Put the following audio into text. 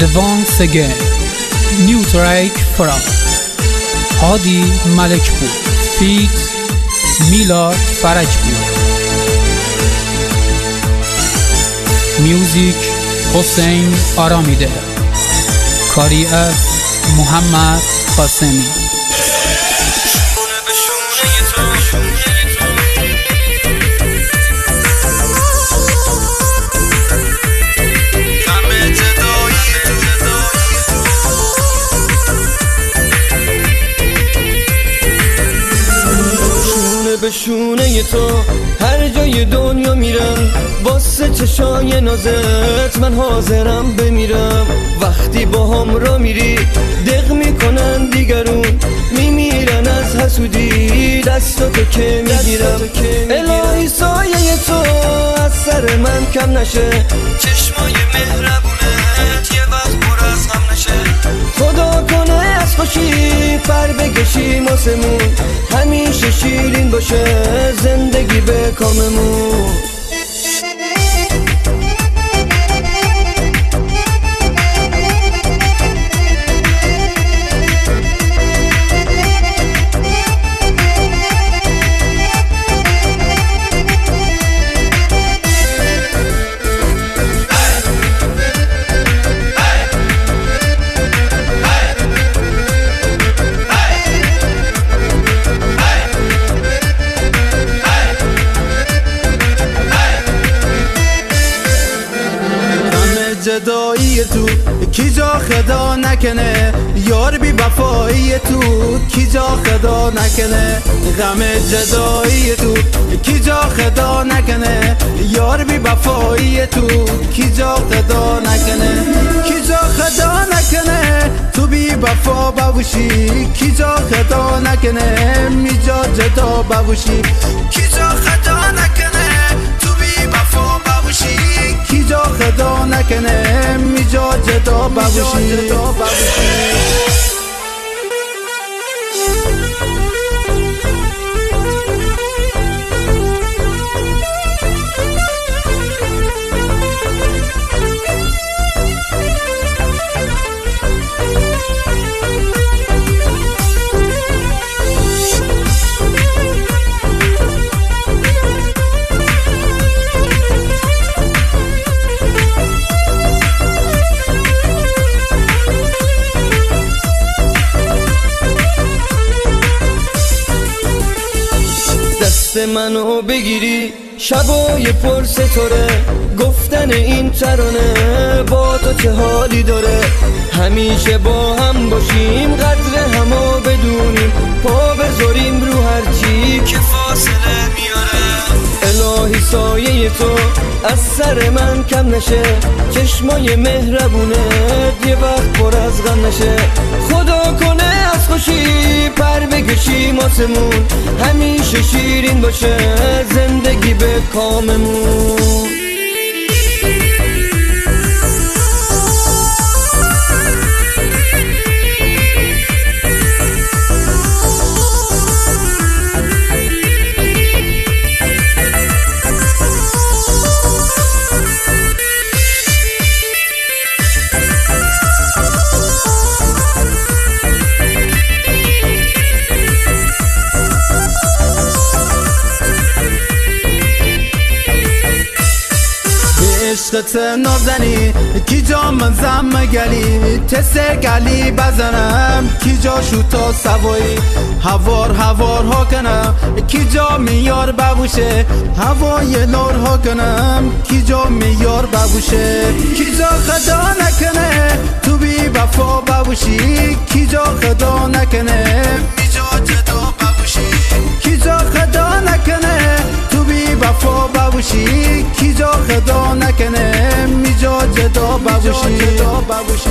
once again, new track from Hadi Malekpur feat. Milad Farajpur. Music Hossein Aramide. کاری از محمد قاسمی. به شونه تو هر جای دنیا میرم، واسه چشای نازت من حاضرم بمیرم. وقتی با هم را میری دق میکنن دیگرون، میمیرن از حسودی دستاتو که میگیرم. الهی سایه تو از سر من کم نشه، چشمای مهربونت یه وقت پر از غم نشه. خدا کنه از خوشی پر بکشیم آسمون، همیشه شیرین باشه زندگی به کاممون. جدایی تو کی جا خدا نکنه، یار بی وفایی تو کی جا خدا نکنه. غم جدایی تو کی جا خدا نکنه، یار بی وفایی تو کی جا خدا نکنه. کی جا خدا نکنه تو بی وفا باشی، کی جا خدا نکنه می جا جدا باشی. کی جا خدا نکنه تو بی وفا باشی، کی جا خدا نکنه می جا جدا باشی. دست منو بگیری شبای پر ستاره، گفتن این ترانه با تو چه حالی داره. همیشه با هم باشیم قدر همو بدونیم، پا بذاریم رو هرچی که فاصله میاره. الهی سایه تو از سر من کم نشه، چشمای مهربونت یه وقت پر از غم نشه. خدا کنه از خوشی پر بکشیم آسمون، همیشه شیرین باشه زندگی به کاممون. عشقت نازنی کی جا من زم گلی، تست گلی بزنم کی جا شوتا سوایی. هوار ها کنم کی جا میار ببوشه، هوای نور ها کنم کی جا میار ببوشه. کی جا خدا نکنه تو بی وفا ببوشی، کی جا خدا نکنه بی جا جدا ببوشی. کی جا خدا نکنه تو بی وفا ببوشی، کی جا خدا نکنه می جا جدا ببوشی.